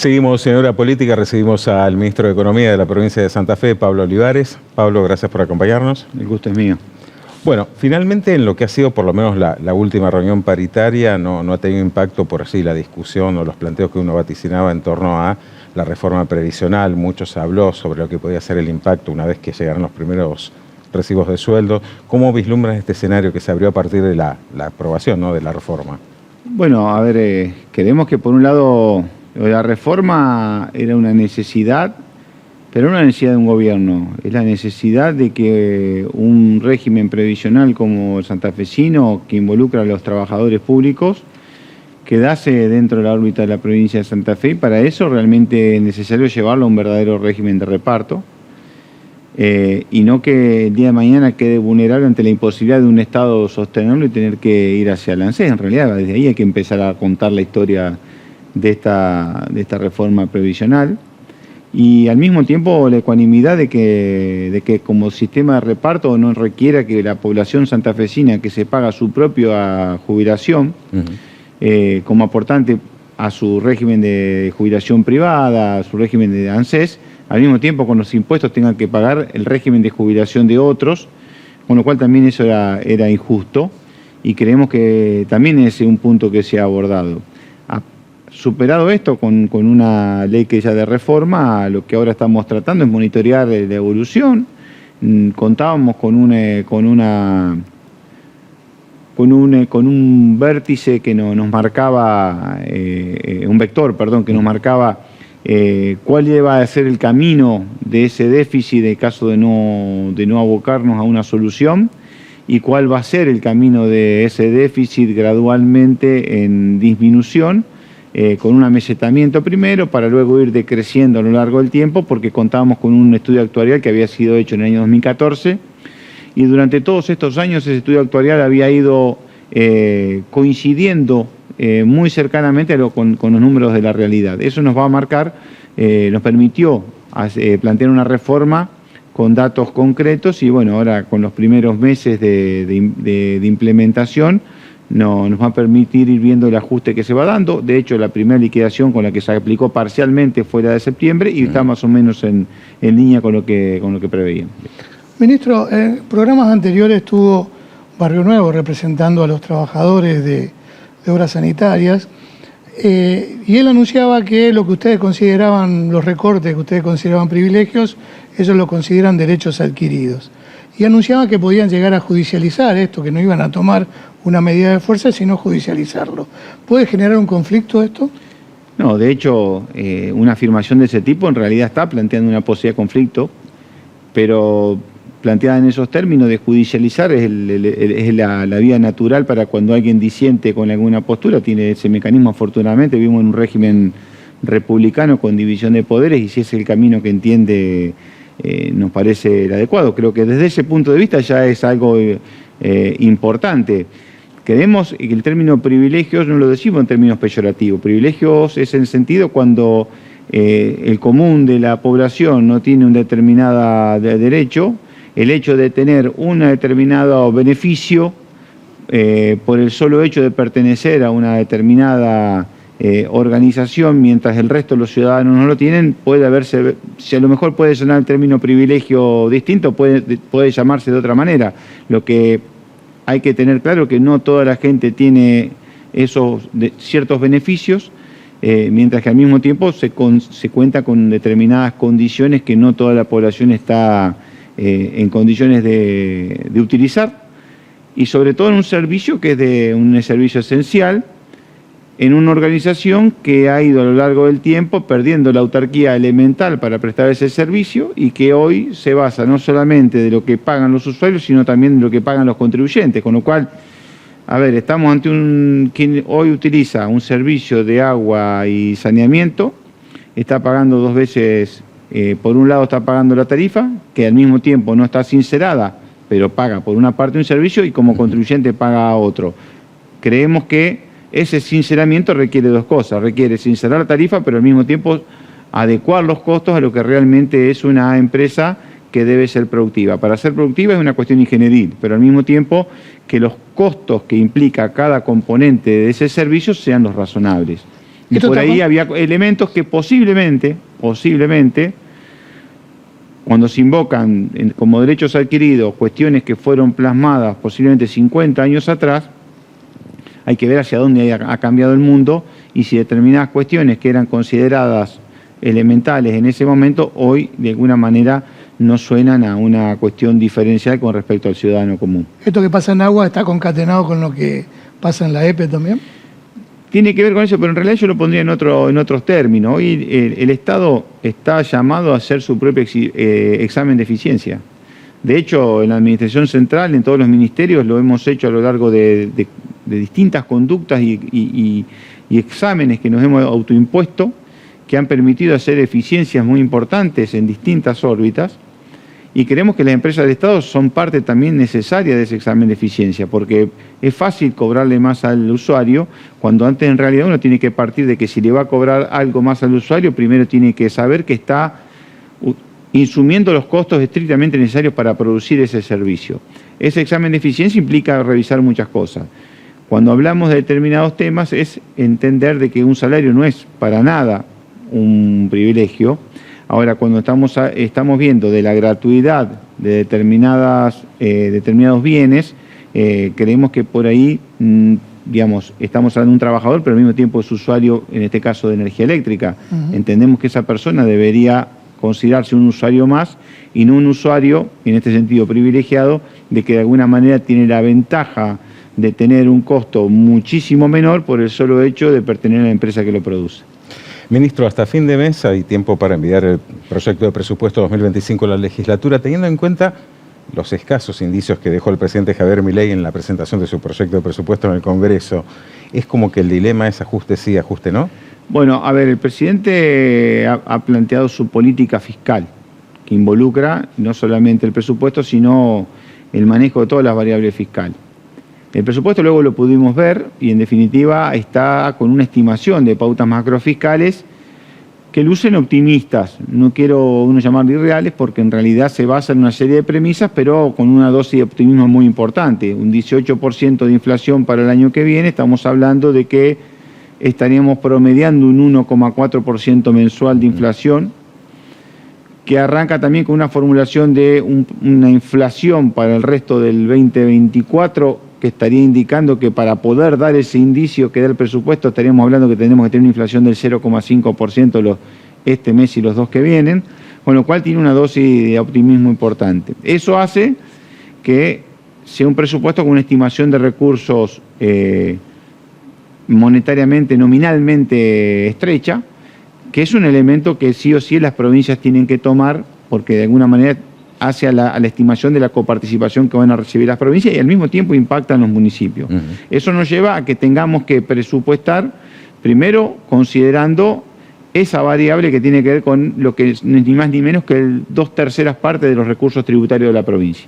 Seguimos en Hora Política, recibimos al ministro de Economía de la provincia de Santa Fe, Pablo Olivares. Pablo, gracias por acompañarnos. El gusto es mío. Bueno, finalmente en lo que ha sido por lo menos la última reunión paritaria no ha tenido impacto por así la discusión o los planteos que uno vaticinaba en torno a la reforma previsional. Mucho se habló sobre lo que podía ser el impacto una vez que llegaran los primeros recibos de sueldo. ¿Cómo vislumbras este escenario que se abrió a partir de la aprobación, ¿no?, de la reforma? Bueno, a ver, creemos que por un lado la reforma era una necesidad, pero no una necesidad de un gobierno, es la necesidad de que un régimen previsional como el santafesino, que involucra a los trabajadores públicos, quedase dentro de la órbita de la provincia de Santa Fe, y para eso realmente es necesario llevarlo a un verdadero régimen de reparto, y no que el día de mañana quede vulnerable ante la imposibilidad de un Estado sostenerlo y tener que ir hacia el ANSES. En realidad, desde ahí hay que empezar a contar la historia de esta reforma previsional, y al mismo tiempo la ecuanimidad de que como sistema de reparto no requiera que la población santafesina que se paga su propia jubilación, como aportante a su régimen de jubilación privada, a su régimen de ANSES, al mismo tiempo con los impuestos tengan que pagar el régimen de jubilación de otros, con lo cual también eso era injusto, y creemos que también es un punto que se ha abordado. Superado esto, con una ley que ya de reforma, lo que ahora estamos tratando es monitorear la evolución. Contábamos con un vértice que nos marcaba, un vector, perdón, que nos marcaba cuál iba a ser el camino de ese déficit en caso de no abocarnos a una solución, y cuál va a ser el camino de ese déficit gradualmente en disminución, con un amesetamiento primero, para luego ir decreciendo a lo largo del tiempo, porque contábamos con un estudio actuarial que había sido hecho en el año 2014, y durante todos estos años ese estudio actuarial había ido coincidiendo muy cercanamente con los números de la realidad. Eso nos va a marcar, nos permitió plantear una reforma con datos concretos, y bueno, ahora con los primeros meses de implementación nos va a permitir ir viendo el ajuste que se va dando. De hecho, la primera liquidación con la que se aplicó parcialmente fue la de septiembre, y está más o menos en línea con lo que preveían. Ministro, en programas anteriores estuvo Barrio Nuevo representando a los trabajadores de obras sanitarias, y él anunciaba que lo que ustedes consideraban, los recortes que ustedes consideraban privilegios, ellos lo consideran derechos adquiridos. Y anunciaban que podían llegar a judicializar esto, que no iban a tomar una medida de fuerza, sino judicializarlo. ¿Puede generar un conflicto esto? No, de hecho, una afirmación de ese tipo en realidad está planteando una posibilidad de conflicto, pero planteada en esos términos de judicializar es la vía natural para cuando alguien disiente con alguna postura. Tiene ese mecanismo, afortunadamente, vivimos en un régimen republicano con división de poderes, y si es el camino que entiende, nos parece el adecuado. Creo que desde ese punto de vista ya es algo importante. Creemos que el término privilegios no lo decimos en términos peyorativos. Privilegios es en el sentido cuando el común de la población no tiene un determinado derecho. El hecho de tener un determinado beneficio por el solo hecho de pertenecer a una determinada organización, mientras el resto de los ciudadanos no lo tienen, puede haberse, si a lo mejor puede sonar el término privilegio distinto, puede llamarse de otra manera. Lo que hay que tener claro que no toda la gente tiene ciertos beneficios, mientras que al mismo tiempo se cuenta con determinadas condiciones que no toda la población está en condiciones de utilizar, y sobre todo en un servicio que es un servicio esencial, en una organización que ha ido a lo largo del tiempo perdiendo la autarquía elemental para prestar ese servicio, y que hoy se basa no solamente de lo que pagan los usuarios, sino también de lo que pagan los contribuyentes, con lo cual, a ver, estamos ante quien hoy utiliza un servicio de agua y saneamiento, está pagando dos veces. Por un lado está pagando la tarifa, que al mismo tiempo no está sincerada, pero paga por una parte un servicio y como contribuyente paga a otro. Creemos que ese sinceramiento requiere dos cosas: requiere sincerar la tarifa, pero al mismo tiempo adecuar los costos a lo que realmente es una empresa que debe ser productiva. Para ser productiva es una cuestión ingenieril, pero al mismo tiempo que los costos que implica cada componente de ese servicio sean los razonables. Y por ahí había elementos que posiblemente, cuando se invocan como derechos adquiridos cuestiones que fueron plasmadas posiblemente 50 años atrás, hay que ver hacia dónde ha cambiado el mundo y si determinadas cuestiones que eran consideradas elementales en ese momento, hoy de alguna manera no suenan a una cuestión diferencial con respecto al ciudadano común. ¿Esto que pasa en agua está concatenado con lo que pasa en la EPE también? Tiene que ver con eso, pero en realidad yo lo pondría en otros términos. Hoy el Estado está llamado a hacer su propio examen de eficiencia. De hecho, en la Administración Central, en todos los ministerios, lo hemos hecho a lo largo de distintas conductas y exámenes que nos hemos autoimpuesto, que han permitido hacer eficiencias muy importantes en distintas órbitas, y creemos que las empresas del Estado son parte también necesaria de ese examen de eficiencia, porque es fácil cobrarle más al usuario, cuando antes en realidad uno tiene que partir de que si le va a cobrar algo más al usuario, primero tiene que saber que está insumiendo los costos estrictamente necesarios para producir ese servicio. Ese examen de eficiencia implica revisar muchas cosas. Cuando hablamos de determinados temas es entender de que un salario no es para nada un privilegio. Ahora, cuando estamos viendo de la gratuidad de determinados bienes, creemos que por ahí, digamos, estamos hablando de un trabajador, pero al mismo tiempo es usuario, en este caso de energía eléctrica. Entendemos que esa persona debería considerarse un usuario más y no un usuario, en este sentido privilegiado, de que de alguna manera tiene la ventaja de tener un costo muchísimo menor por el solo hecho de pertenecer a la empresa que lo produce. Ministro, hasta fin de mes hay tiempo para enviar el proyecto de presupuesto 2025 a la legislatura, teniendo en cuenta los escasos indicios que dejó el presidente Javier Milei en la presentación de su proyecto de presupuesto en el Congreso. ¿Es como que el dilema es ajuste sí, ajuste no? Bueno, a ver, el presidente ha planteado su política fiscal, que involucra no solamente el presupuesto, sino el manejo de todas las variables fiscales. El presupuesto luego lo pudimos ver y en definitiva está con una estimación de pautas macrofiscales que lucen optimistas. No quiero uno llamarlo irreales porque en realidad se basa en una serie de premisas, pero con una dosis de optimismo muy importante. Un 18% de inflación para el año que viene, estamos hablando de que estaríamos promediando un 1,4% mensual de inflación, que arranca también con una formulación de una inflación para el resto del 2024, que estaría indicando que para poder dar ese indicio que da el presupuesto estaríamos hablando que tenemos que tener una inflación del 0,5% este mes y los dos que vienen, con lo cual tiene una dosis de optimismo importante. Eso hace que sea un presupuesto con una estimación de recursos monetariamente, nominalmente estrecha, que es un elemento que sí o sí las provincias tienen que tomar porque de alguna manera hacia la estimación de la coparticipación que van a recibir las provincias y al mismo tiempo impactan los municipios. Eso nos lleva a que tengamos que presupuestar, primero considerando esa variable que tiene que ver con lo que es ni más ni menos que 2/3 partes de los recursos tributarios de la provincia.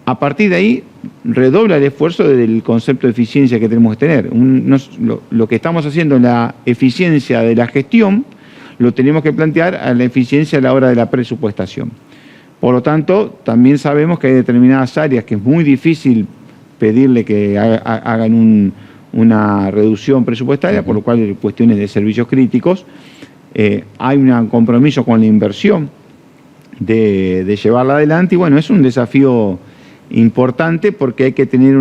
A partir de ahí, redobla el esfuerzo del concepto de eficiencia que tenemos que tener. Lo que estamos haciendo en la eficiencia de la gestión, lo tenemos que plantear a la eficiencia a la hora de la presupuestación. Por lo tanto, también sabemos que hay determinadas áreas que es muy difícil pedirle que hagan una reducción presupuestaria, por lo cual cuestiones de servicios críticos, hay un compromiso con la inversión de llevarla adelante y bueno, es un desafío importante porque hay que tener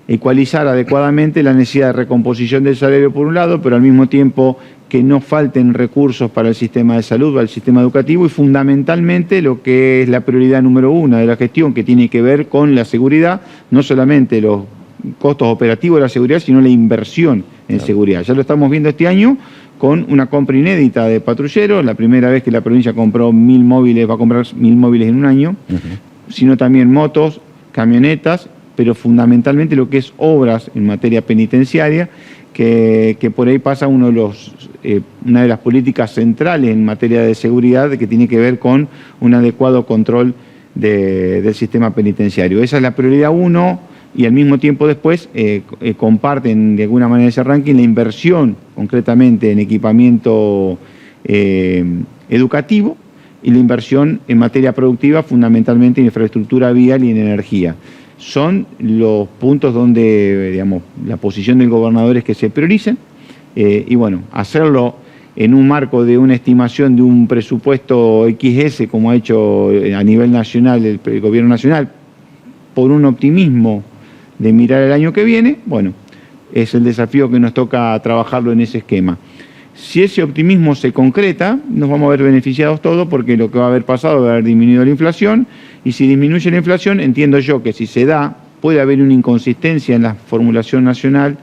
ecualizar adecuadamente la necesidad de recomposición del salario por un lado, pero al mismo tiempo que no falten recursos para el sistema de salud, para el sistema educativo y fundamentalmente lo que es la prioridad número 1 de la gestión, que tiene que ver con la seguridad, no solamente los costos operativos de la seguridad, sino la inversión en seguridad. Ya lo estamos viendo este año con una compra inédita de patrulleros, la primera vez que la provincia compró 1.000 móviles, va a comprar 1.000 móviles en un año, sino también motos, camionetas, pero fundamentalmente lo que es obras en materia penitenciaria, que por ahí pasa una de las políticas centrales en materia de seguridad que tiene que ver con un adecuado control del sistema penitenciario. Esa es la prioridad 1 y al mismo tiempo después comparten de alguna manera ese ranking la inversión concretamente en equipamiento educativo y la inversión en materia productiva fundamentalmente en infraestructura vial y en energía. Son los puntos donde, digamos, la posición del gobernador es que se prioricen y bueno, hacerlo en un marco de una estimación de un presupuesto XS, como ha hecho a nivel nacional el gobierno nacional, por un optimismo de mirar el año que viene, bueno, es el desafío que nos toca trabajarlo en ese esquema. Si ese optimismo se concreta, nos vamos a ver beneficiados todos, porque lo que va a haber pasado va a haber disminuido la inflación, y si disminuye la inflación, entiendo yo que si se da, puede haber una inconsistencia en la formulación nacional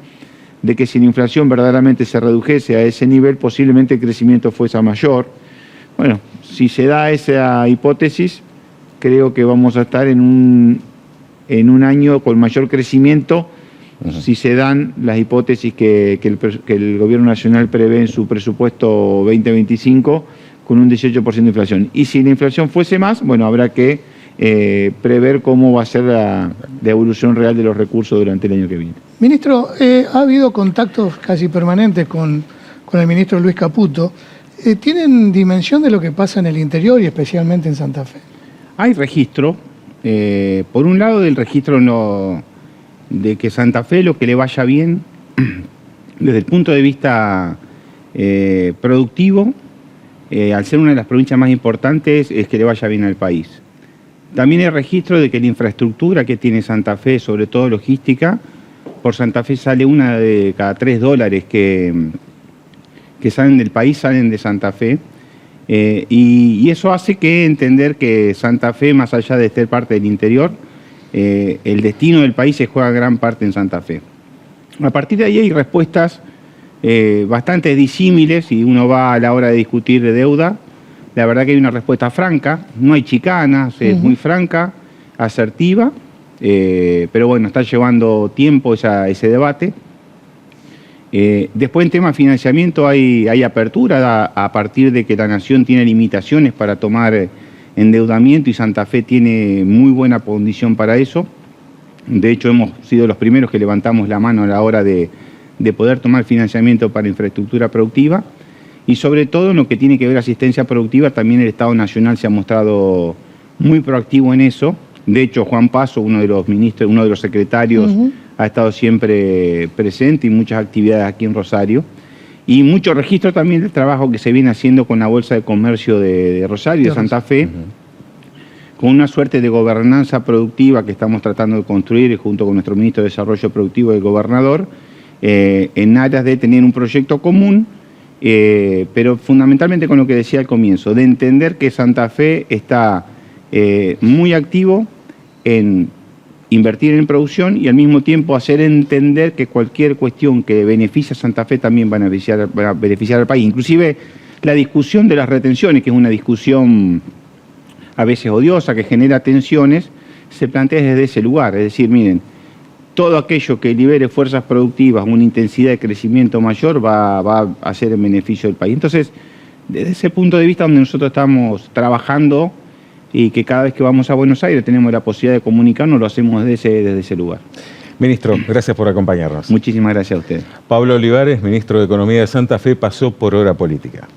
de que si la inflación verdaderamente se redujese a ese nivel, posiblemente el crecimiento fuese mayor. Bueno, si se da esa hipótesis, creo que vamos a estar en un año con mayor crecimiento, si se dan las hipótesis que el Gobierno Nacional prevé en su presupuesto 2025, con un 18% de inflación. Y si la inflación fuese más, bueno, habrá que prever cómo va a ser la evolución real de los recursos durante el año que viene. Ministro, ha habido contactos casi permanentes con el ministro Luis Caputo. ¿Tienen dimensión de lo que pasa en el interior y especialmente en Santa Fe? Hay registro. Por un lado, del registro de que Santa Fe lo que le vaya bien desde el punto de vista productivo, al ser una de las provincias más importantes, es que le vaya bien al país. También hay registro de que la infraestructura que tiene Santa Fe, sobre todo logística, por Santa Fe sale una de cada $3 que salen del país, salen de Santa Fe. Y eso hace que entender que Santa Fe, más allá de ser parte del interior, el destino del país se juega gran parte en Santa Fe. A partir de ahí hay respuestas bastante disímiles, y uno va a la hora de discutir de deuda. La verdad que hay una respuesta franca, no hay chicanas, es muy franca, asertiva, pero bueno, está llevando tiempo ese debate. Después en tema de financiamiento hay apertura a partir de que la Nación tiene limitaciones para tomar endeudamiento, y Santa Fe tiene muy buena condición para eso. De hecho, hemos sido los primeros que levantamos la mano a la hora de poder tomar financiamiento para infraestructura productiva. Y sobre todo en lo que tiene que ver asistencia productiva, también el Estado Nacional se ha mostrado muy proactivo en eso. De hecho, Juan Paso, uno de los ministros, uno de los secretarios, ha estado siempre presente, y muchas actividades aquí en Rosario. Y mucho registro también del trabajo que se viene haciendo con la Bolsa de Comercio de Rosario, de Santa Fe, con una suerte de gobernanza productiva que estamos tratando de construir junto con nuestro ministro de Desarrollo Productivo y el gobernador, en aras de tener un proyecto común, pero fundamentalmente con lo que decía al comienzo, de entender que Santa Fe está muy activo en invertir en producción, y al mismo tiempo hacer entender que cualquier cuestión que beneficie a Santa Fe también va a beneficiar al país. Inclusive la discusión de las retenciones, que es una discusión a veces odiosa, que genera tensiones, se plantea desde ese lugar. Es decir, miren, todo aquello que libere fuerzas productivas, una intensidad de crecimiento mayor, va a ser en beneficio del país. Entonces, desde ese punto de vista donde nosotros estamos trabajando, y que cada vez que vamos a Buenos Aires tenemos la posibilidad de comunicarnos, lo hacemos desde ese lugar. Ministro, gracias por acompañarnos. Muchísimas gracias a usted. Pablo Olivares, ministro de Economía de Santa Fe, pasó por Hora Política.